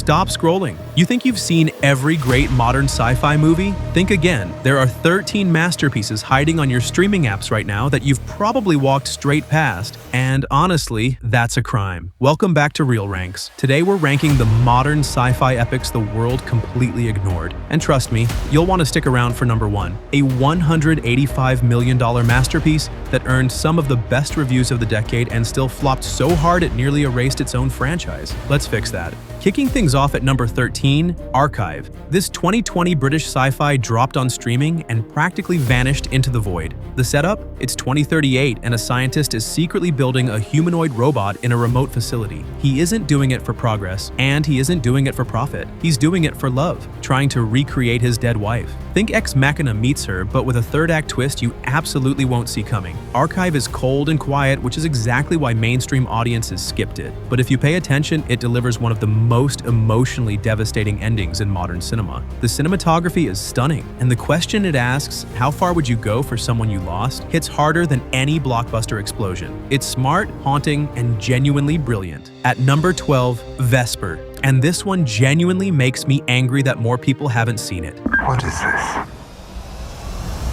Stop scrolling. You think you've seen every great modern sci-fi movie? Think again. There are 13 masterpieces hiding on your streaming apps right now that you've probably walked straight past, and honestly, that's a crime. Welcome back to ReelRanks. Today we're ranking the modern sci-fi epics the world completely ignored. And trust me, you'll want to stick around for number 1, a $185 million masterpiece that earned some of the best reviews of the decade and still flopped so hard it nearly erased its own franchise. Let's fix that. Kicking things off at number 13, Archive. This 2020 British sci-fi dropped on streaming and practically vanished into the void. The setup? It's 2038 and a scientist is secretly building a humanoid robot in a remote facility. He isn't doing it for progress, and he isn't doing it for profit. He's doing it for love, trying to recreate his dead wife. Think Ex Machina meets her, but with a third-act twist you absolutely won't see coming. Archive is cold and quiet, which is exactly why mainstream audiences skipped it. But if you pay attention, it delivers one of the most emotionally devastating endings in modern cinema. The cinematography is stunning, and the question it asks, how far would you go for someone you lost, hits harder than any blockbuster explosion. It's smart, haunting, and genuinely brilliant. At number 12, Vesper. And this one genuinely makes me angry that more people haven't seen it. What is this?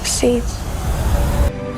Seeds.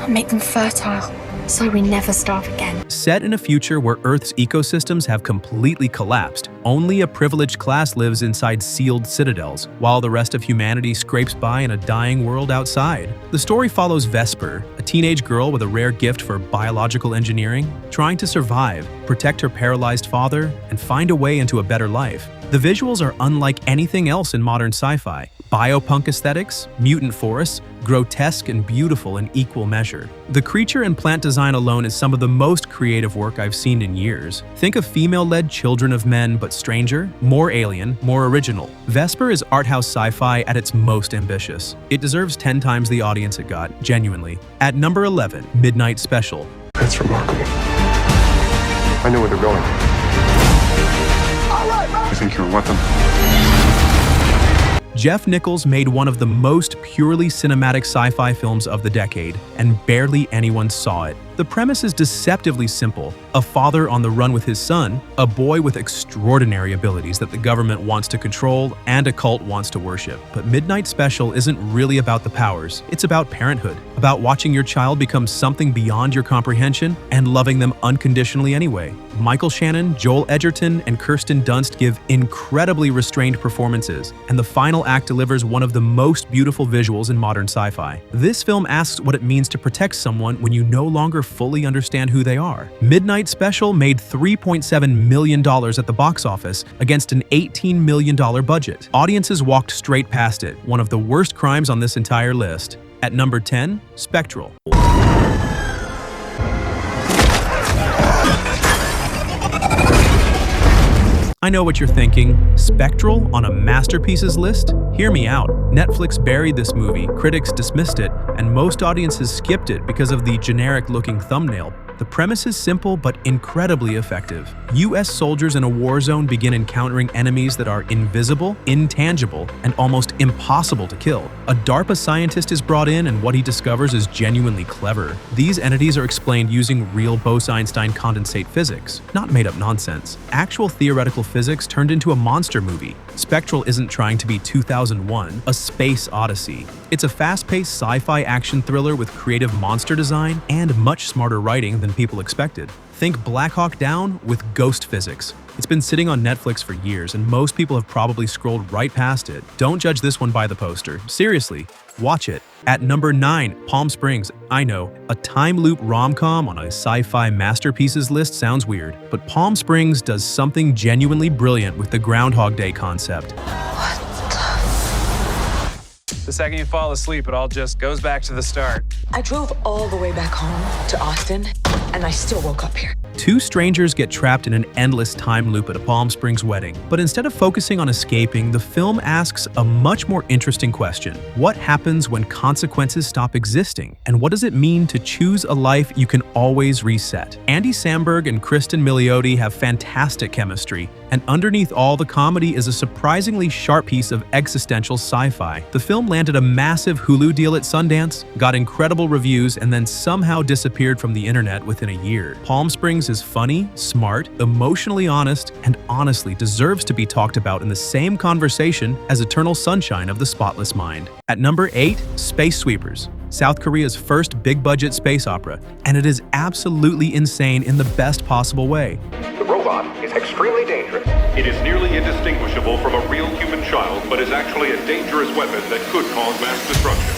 Make them fertile, so we never starve again. Set in a future where Earth's ecosystems have completely collapsed, only a privileged class lives inside sealed citadels, while the rest of humanity scrapes by in a dying world outside. The story follows Vesper, a teenage girl with a rare gift for biological engineering, trying to survive, protect her paralyzed father, and find a way into a better life. The visuals are unlike anything else in modern sci-fi. Biopunk aesthetics, mutant forests, grotesque and beautiful in equal measure. The creature and plant design alone is some of the most creative work I've seen in years. Think of female-led Children of Men, but stranger, more alien, more original. Vesper is art house sci-fi at its most ambitious. It deserves 10 times the audience it got, genuinely. At number 11, Midnight Special. That's remarkable. I know where they're going. I think you're a weapon. Jeff Nichols made one of the most purely cinematic sci-fi films of the decade, and barely anyone saw it. The premise is deceptively simple. A father on the run with his son, a boy with extraordinary abilities that the government wants to control and a cult wants to worship. But Midnight Special isn't really about the powers. It's about parenthood, about watching your child become something beyond your comprehension and loving them unconditionally anyway. Michael Shannon, Joel Edgerton, and Kirsten Dunst give incredibly restrained performances, and the final act delivers one of the most beautiful visuals in modern sci-fi. This film asks what it means to protect someone when you no longer fully understand who they are. Midnight Special made $3.7 million at the box office against an $18 million budget. Audiences walked straight past it, one of the worst crimes on this entire list. At number 10, Spectral. I know what you're thinking. Spectral on a masterpieces list? Hear me out. Netflix buried this movie, critics dismissed it, and most audiences skipped it because of the generic-looking thumbnail. The premise is simple but incredibly effective. US soldiers in a war zone begin encountering enemies that are invisible, intangible, and almost impossible to kill. A DARPA scientist is brought in and what he discovers is genuinely clever. These entities are explained using real Bose-Einstein condensate physics, not made-up nonsense. Actual theoretical physics turned into a monster movie. Spectral isn't trying to be 2001, a space odyssey. It's a fast-paced sci-fi action thriller with creative monster design and much smarter writing than people expected. Think Black Hawk Down with ghost physics. It's been sitting on Netflix for years, and most people have probably scrolled right past it. Don't judge this one by the poster. Seriously, watch it. At number 9, Palm Springs. I know, a time loop rom-com on a sci-fi masterpieces list sounds weird, but Palm Springs does something genuinely brilliant with the Groundhog Day concept. The second you fall asleep, it all just goes back to the start. I drove all the way back home to Austin, and I still woke up here. Two strangers get trapped in an endless time loop at a Palm Springs wedding. But instead of focusing on escaping, the film asks a much more interesting question. What happens when consequences stop existing? And what does it mean to choose a life you can always reset? Andy Samberg and Kristen Milioti have fantastic chemistry, and underneath all the comedy is a surprisingly sharp piece of existential sci-fi. The film lands landed a massive Hulu deal at Sundance, got incredible reviews, and then somehow disappeared from the internet within a year. Palm Springs is funny, smart, emotionally honest, and honestly deserves to be talked about in the same conversation as Eternal Sunshine of the Spotless Mind. At number 8, Space Sweepers, South Korea's first big-budget space opera, and it is absolutely insane in the best possible way. The robot is extremely dangerous. It is nearly indistinguishable from a real human child, but is actually a dangerous weapon that could cause mass destruction.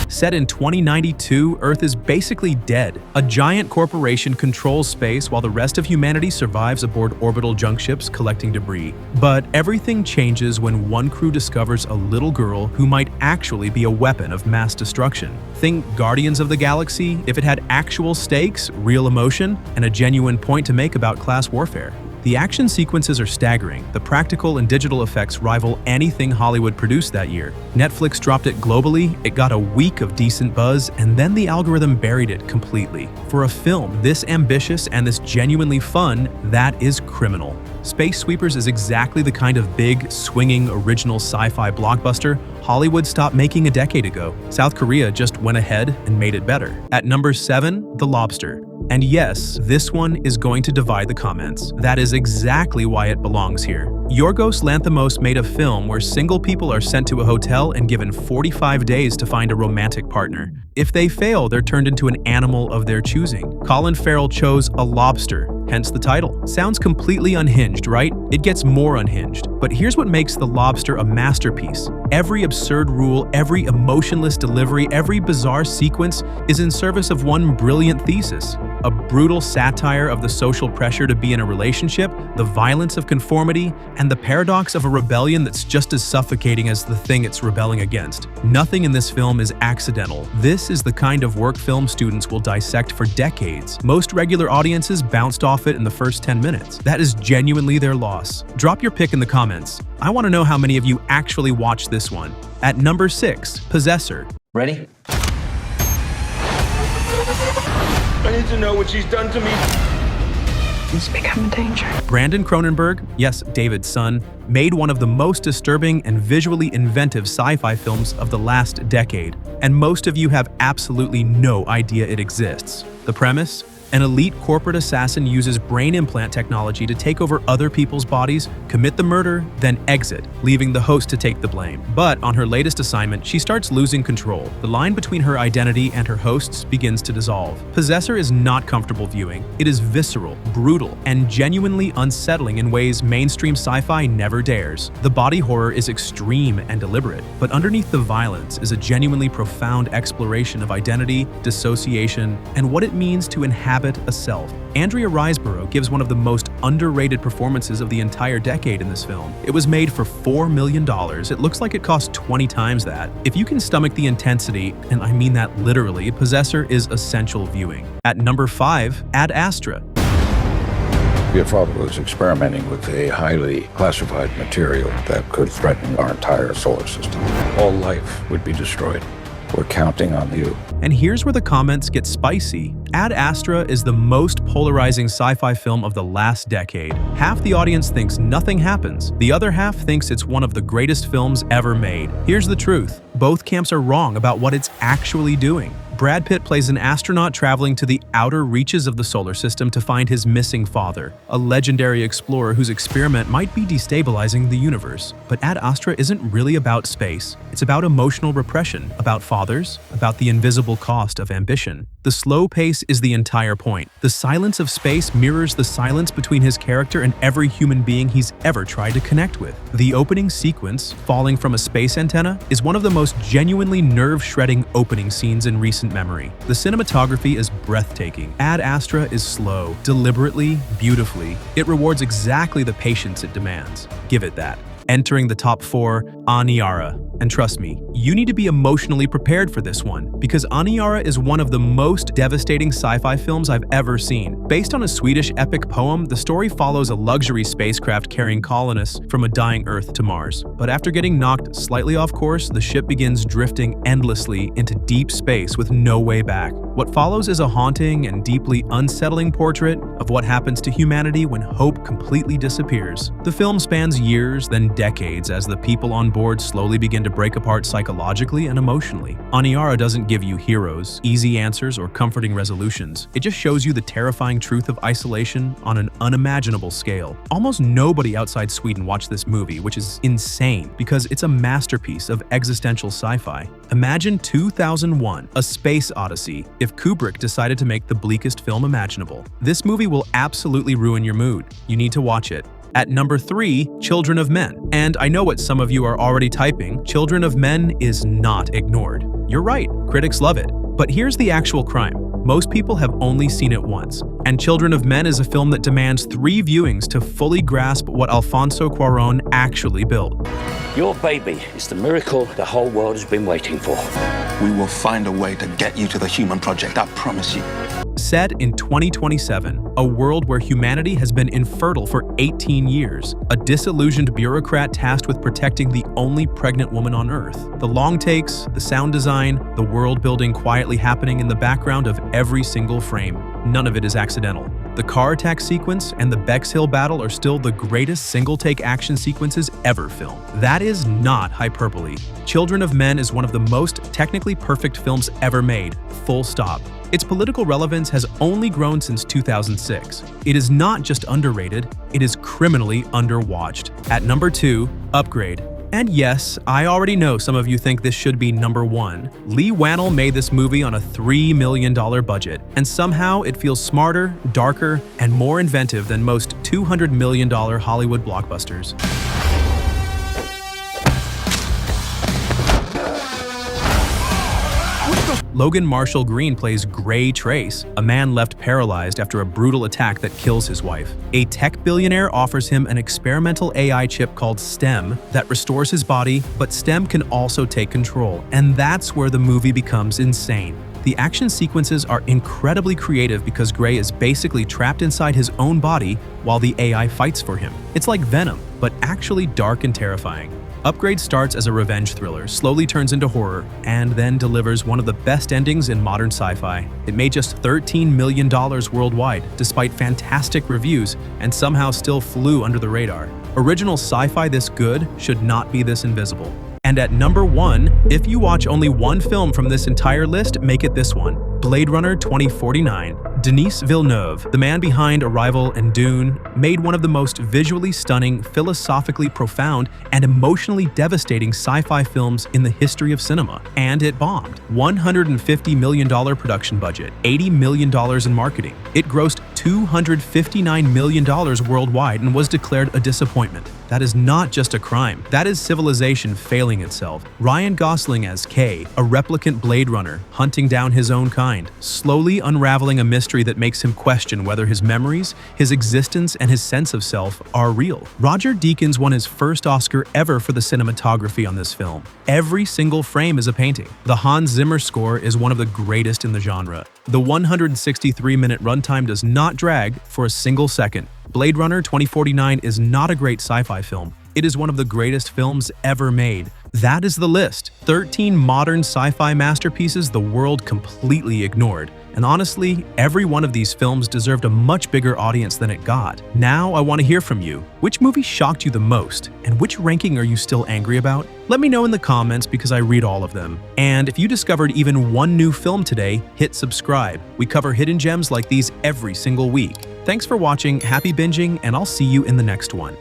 Set in 2092, Earth is basically dead. A giant corporation controls space while the rest of humanity survives aboard orbital junk ships collecting debris. But everything changes when one crew discovers a little girl who might actually be a weapon of mass destruction. Think Guardians of the Galaxy if it had actual stakes, real emotion, and a genuine point to make about class warfare. The action sequences are staggering. The practical and digital effects rival anything Hollywood produced that year. Netflix dropped it globally, it got a week of decent buzz, and then the algorithm buried it completely. For a film this ambitious and this genuinely fun, that is criminal. Space Sweepers is exactly the kind of big, swinging, original sci-fi blockbuster Hollywood stopped making a decade ago. South Korea just went ahead and made it better. At number 7, The Lobster. And yes, this one is going to divide the comments. That is exactly why it belongs here. Yorgos Lanthimos made a film where single people are sent to a hotel and given 45 days to find a romantic partner. If they fail, they're turned into an animal of their choosing. Colin Farrell chose a lobster, hence the title. Sounds completely unhinged, right? It gets more unhinged. But here's what makes The Lobster a masterpiece. Every absurd rule, every emotionless delivery, every bizarre sequence is in service of one brilliant thesis. A brutal satire of the social pressure to be in a relationship, the violence of conformity, and the paradox of a rebellion that's just as suffocating as the thing it's rebelling against. Nothing in this film is accidental. This is the kind of work film students will dissect for decades. Most regular audiences bounced off it in the first 10 minutes. That is genuinely their loss. Drop your pick in the comments. I want to know how many of you actually watched this one. At number 6, Possessor. Ready? I need to know what she's done to me. It's become a danger. Brandon Cronenberg, yes, David's son, made one of the most disturbing and visually inventive sci-fi films of the last decade, and most of you have absolutely no idea it exists. The premise? An elite corporate assassin uses brain implant technology to take over other people's bodies, commit the murder, then exit, leaving the host to take the blame. But on her latest assignment, she starts losing control. The line between her identity and her hosts begins to dissolve. Possessor is not comfortable viewing. It is visceral, brutal, and genuinely unsettling in ways mainstream sci-fi never dares. The body horror is extreme and deliberate, but underneath the violence is a genuinely profound exploration of identity, dissociation, and what it means to inhabit a self. Andrea Riseborough gives one of the most underrated performances of the entire decade in this film. It was made for $4 million. It looks like it cost 20 times that. If you can stomach the intensity, and I mean that literally, Possessor is essential viewing. At number 5, Ad Astra. Your father was experimenting with a highly classified material that could threaten our entire solar system. All life would be destroyed. We're counting on you. And here's where the comments get spicy. Ad Astra is the most polarizing sci-fi film of the last decade. Half the audience thinks nothing happens. The other half thinks it's one of the greatest films ever made. Here's the truth. Both camps are wrong about what it's actually doing. Brad Pitt plays an astronaut traveling to the outer reaches of the solar system to find his missing father, a legendary explorer whose experiment might be destabilizing the universe. But Ad Astra isn't really about space. It's about emotional repression, about fathers, about the invisible cost of ambition. The slow pace is the entire point. The silence of space mirrors the silence between his character and every human being he's ever tried to connect with. The opening sequence, falling from a space antenna, is one of the most genuinely nerve-shredding opening scenes in recent memory. The cinematography is breathtaking. Ad Astra is slow, deliberately, beautifully. It rewards exactly the patience it demands. Give it that. Entering the top 4, Aniara. And trust me, you need to be emotionally prepared for this one, because Aniara is one of the most devastating sci-fi films I've ever seen. Based on a Swedish epic poem, the story follows a luxury spacecraft carrying colonists from a dying Earth to Mars. But after getting knocked slightly off course, the ship begins drifting endlessly into deep space with no way back. What follows is a haunting and deeply unsettling portrait of what happens to humanity when hope completely disappears. The film spans years, then decades, as the people on board slowly begin to break apart psychologically and emotionally. Aniara doesn't give you heroes, easy answers, or comforting resolutions. It just shows you the terrifying truth of isolation on an unimaginable scale. Almost nobody outside Sweden watched this movie, which is insane because it's a masterpiece of existential sci-fi. Imagine 2001, A Space Odyssey, if Kubrick decided to make the bleakest film imaginable. This movie will absolutely ruin your mood. You need to watch it. At number 3, Children of Men. And I know what some of you are already typing, Children of Men is not ignored. You're right, critics love it. But here's the actual crime. Most people have only seen it once. And Children of Men is a film that demands 3 viewings to fully grasp what Alfonso Cuarón actually built. Your baby is the miracle the whole world has been waiting for. We will find a way to get you to the human project, I promise you. Set in 2027, a world where humanity has been infertile for 18 years, a disillusioned bureaucrat tasked with protecting the only pregnant woman on Earth. The long takes, the sound design, the world building quietly happening in the background of every single frame. None of it is accidental. The car attack sequence and the Bexhill battle are still the greatest single-take action sequences ever filmed. That is not hyperbole. Children of Men is one of the most technically perfect films ever made, full stop. Its political relevance has only grown since 2006. It is not just underrated, it is criminally underwatched. At number 2, Upgrade. And yes, I already know some of you think this should be number 1. Lee Wannell made this movie on a $3 million budget, and somehow it feels smarter, darker, and more inventive than most $200 million Hollywood blockbusters. Logan Marshall Green plays Gray Trace, a man left paralyzed after a brutal attack that kills his wife. A tech billionaire offers him an experimental AI chip called STEM that restores his body, but STEM can also take control, and that's where the movie becomes insane. The action sequences are incredibly creative because Gray is basically trapped inside his own body while the AI fights for him. It's like Venom, but actually dark and terrifying. Upgrade starts as a revenge thriller, slowly turns into horror, and then delivers one of the best endings in modern sci-fi. It made just $13 million worldwide, despite fantastic reviews, and somehow still flew under the radar. Original sci-fi this good should not be this invisible. And at number 1, if you watch only one film from this entire list, make it this one. Blade Runner 2049. Denis Villeneuve, the man behind Arrival and Dune, made one of the most visually stunning, philosophically profound, and emotionally devastating sci-fi films in the history of cinema. And it bombed. $150 million production budget, $80 million in marketing. It grossed $259 million worldwide and was declared a disappointment. That is not just a crime. That is civilization failing itself. Ryan Gosling as K, a replicant Blade Runner, hunting down his own kind, slowly unraveling a mystery that makes him question whether his memories, his existence, and his sense of self are real. Roger Deakins won his first Oscar ever for the cinematography on this film. Every single frame is a painting. The Hans Zimmer score is one of the greatest in the genre. The 163-minute runtime does not drag for a single second. Blade Runner 2049 is not a great sci-fi film. It is one of the greatest films ever made. That is the list. 13 modern sci-fi masterpieces the world completely ignored. And honestly, every one of these films deserved a much bigger audience than it got. Now I want to hear from you. Which movie shocked you the most? And which ranking are you still angry about? Let me know in the comments because I read all of them. And if you discovered even one new film today, hit subscribe. We cover hidden gems like these every single week. Thanks for watching, happy binging, and I'll see you in the next one.